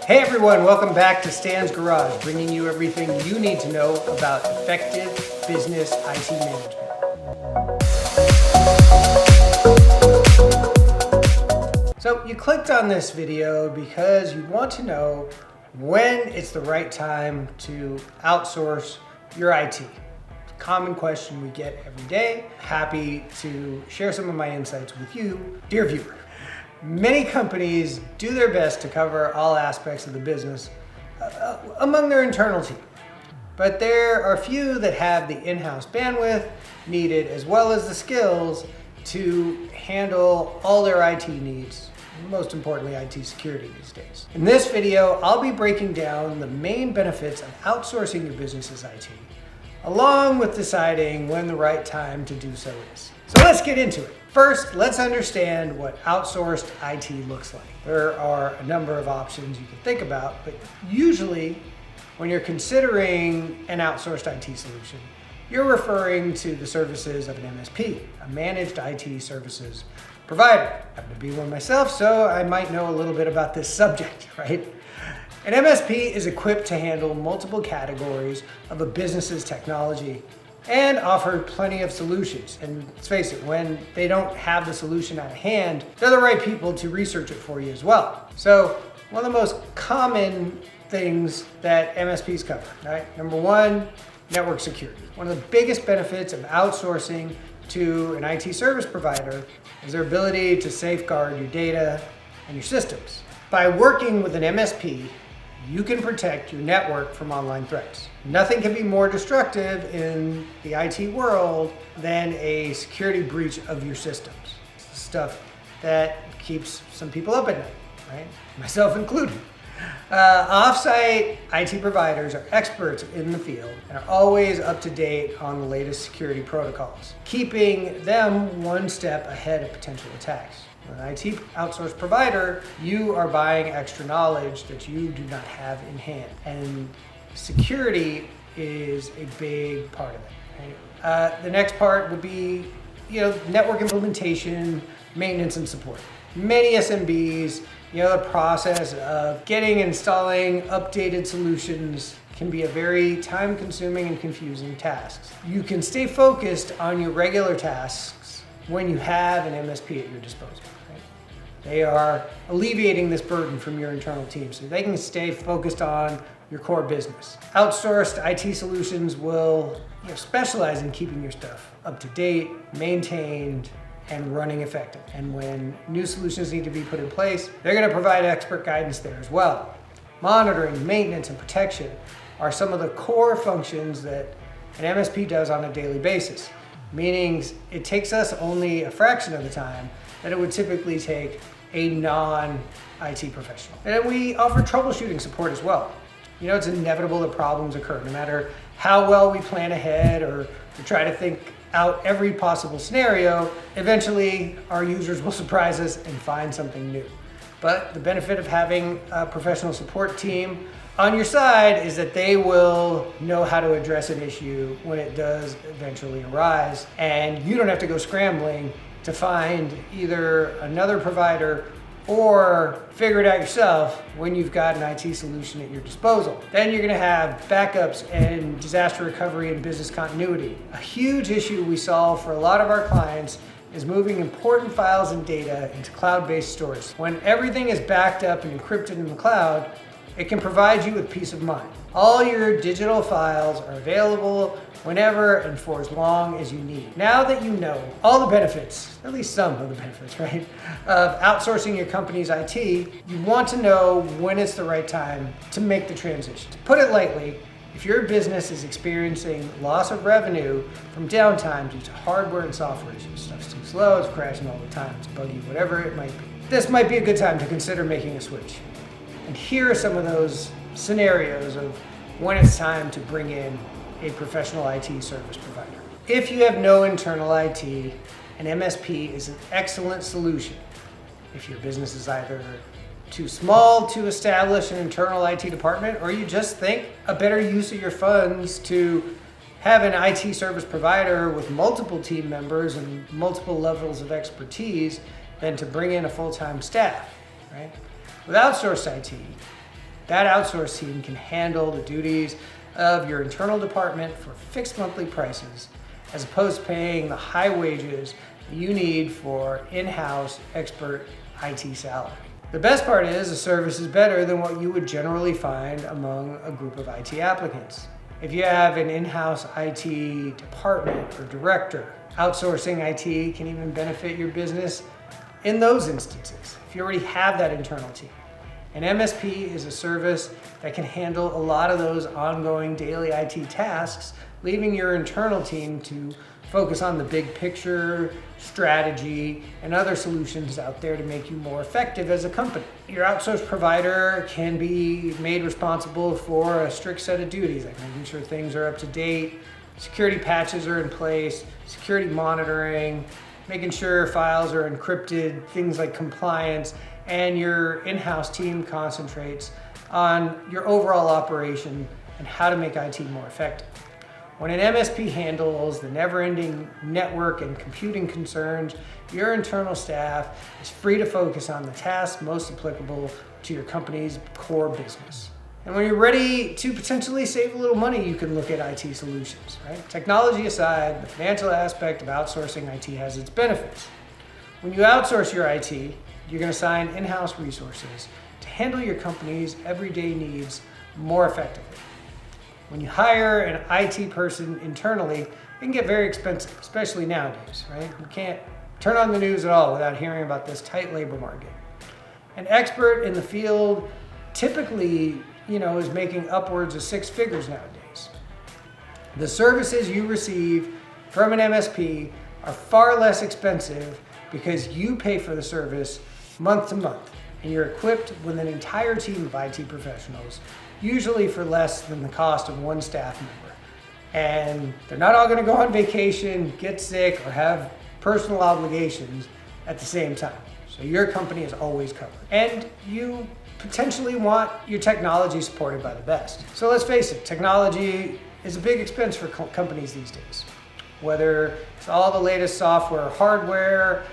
Hey everyone, welcome back to Stan's Garage, bringing you everything you need to know about effective business IT management. So you clicked on this video because you want to know when it's the right time to outsource your IT. It's a common question we get every day. Happy to share some of my insights with you, dear viewer. Many companies do their best to cover all aspects of the business among their internal team, but there are few that have the in-house bandwidth needed as well as the skills to handle all their IT needs, most importantly IT security these days. In this video, I'll be breaking down the main benefits of outsourcing your business's IT, along with deciding when the right time to do so is. So let's get into it. First, let's understand what outsourced IT looks like. There are a number of options you can think about, but usually when you're considering an outsourced IT solution, you're referring to the services of an MSP, a managed IT services provider. I happen to be one myself, so I might know a little bit about this subject, right? An MSP is equipped to handle multiple categories of a business's technology and offer plenty of solutions. And let's face it, when they don't have the solution at hand, they're the right people to research it for you as well. So one of the most common things that MSPs cover, right? Number one, network security. One of the biggest benefits of outsourcing to an IT service provider is their ability to safeguard your data and your systems. By working with an MSP, you can protect your network from online threats. Nothing can be more destructive in the IT world than a security breach of your systems. It's stuff that keeps some people up at night, right? Myself included. Off-site IT providers are experts in the field and are always up to date on the latest security protocols, keeping them one step ahead of potential attacks. With an IT outsource provider, you are buying extra knowledge that you do not have in hand, and security is a big part of it. Right? The next part would be, network implementation, maintenance, and support. Many SMBs, the process of getting, installing updated solutions can be a very time-consuming and confusing task. You can stay focused on your regular tasks when you have an MSP at your disposal. Right? They are alleviating this burden from your internal team so they can stay focused on your core business. Outsourced IT solutions will specialize in keeping your stuff up to date, maintained, and running effective. And when new solutions need to be put in place, they're going to provide expert guidance there as well. Monitoring, maintenance, and protection are some of the core functions that an MSP does on a daily basis, meaning it takes us only a fraction of the time that it would typically take a non-IT professional. And we offer troubleshooting support as well. It's inevitable that problems occur, no matter how well we plan ahead or try to think out every possible scenario. Eventually, our users will surprise us and find something new. But the benefit of having a professional support team on your side is that they will know how to address an issue when it does eventually arise, and you don't have to go scrambling to find either another provider or figure it out yourself when you've got an IT solution at your disposal. Then you're gonna have backups and disaster recovery and business continuity. A huge issue we solve for a lot of our clients is moving important files and data into cloud-based storage. When everything is backed up and encrypted in the cloud, it can provide you with peace of mind. All your digital files are available whenever and for as long as you need. Now that you know all the benefits, at least some of the benefits, right, of outsourcing your company's IT, you want to know when it's the right time to make the transition. To put it lightly, if your business is experiencing loss of revenue from downtime due to hardware and software issues, stuff's too slow, it's crashing all the time, it's buggy, whatever it might be, this might be a good time to consider making a switch. And here are some of those scenarios of when it's time to bring in a professional IT service provider. If you have no internal IT, an MSP is an excellent solution. If your business is either too small to establish an internal IT department, or you just think a better use of your funds to have an IT service provider with multiple team members and multiple levels of expertise than to bring in a full-time staff, right? With outsourced IT, That outsource team can handle the duties of your internal department for fixed monthly prices, as opposed to paying the high wages you need for in-house expert IT salary. The best part is the service is better than what you would generally find among a group of IT applicants. If you have an in-house IT department or director, outsourcing IT can even benefit your business in those instances if you already have that internal team. An MSP is a service that can handle a lot of those ongoing daily IT tasks, leaving your internal team to focus on the big picture, strategy, and other solutions out there to make you more effective as a company. Your outsourced provider can be made responsible for a strict set of duties, like making sure things are up to date, security patches are in place, security monitoring, making sure files are encrypted, things like compliance, and your in-house team concentrates on your overall operation and how to make IT more effective. When an MSP handles the never-ending network and computing concerns, your internal staff is free to focus on the tasks most applicable to your company's core business. And when you're ready to potentially save a little money, you can look at IT solutions, right? Technology aside, the financial aspect of outsourcing IT has its benefits. When you outsource your IT, you're going to assign in-house resources to handle your company's everyday needs more effectively. When you hire an IT person internally, it can get very expensive, especially nowadays, right? You can't turn on the news at all without hearing about this tight labor market. An expert in the field typically, is making upwards of 6 figures nowadays. The services you receive from an MSP are far less expensive because you pay for the service month to month, and you're equipped with an entire team of IT professionals, usually for less than the cost of one staff member. And they're not all going to go on vacation, get sick, or have personal obligations at the same time. So your company is always covered. And you potentially want your technology supported by the best. So let's face it, technology is a big expense for companies these days. Whether it's all the latest software, hardware,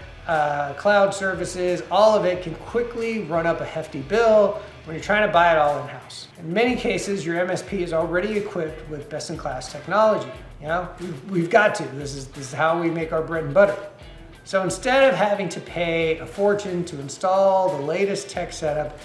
cloud services, all of it can quickly run up a hefty bill when you're trying to buy it all in-house. In many cases, your MSP is already equipped with best-in-class technology. We've got to. This is how we make our bread and butter. So instead of having to pay a fortune to install the latest tech setup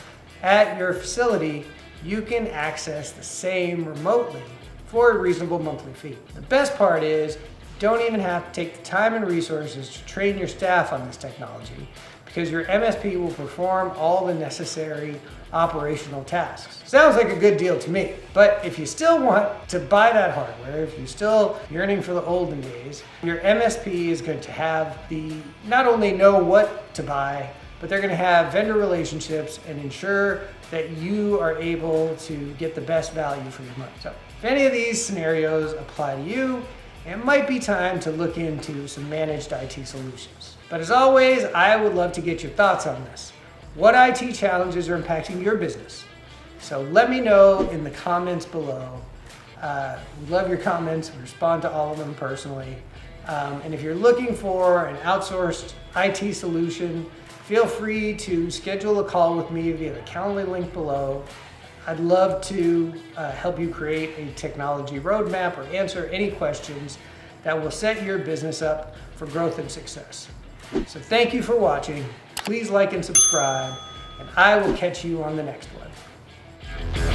at your facility, you can access the same remotely for a reasonable monthly fee. The best part is you don't even have to take the time and resources to train your staff on this technology, because your MSP will perform all the necessary operational tasks. Sounds like a good deal to me. But if you still want to buy that hardware, if you're still yearning for the olden days, your MSP is going to have not only know what to buy, but they're going to have vendor relationships and ensure that you are able to get the best value for your money. So if any of these scenarios apply to you, it might be time to look into some managed IT solutions. But as always, I would love to get your thoughts on this. What IT challenges are impacting your business? So let me know in the comments below. We love your comments. We respond to all of them personally. And if you're looking for an outsourced IT solution, feel free to schedule a call with me via the Calendly link below. I'd love to help you create a technology roadmap or answer any questions that will set your business up for growth and success. So thank you for watching. Please like and subscribe, and I will catch you on the next one.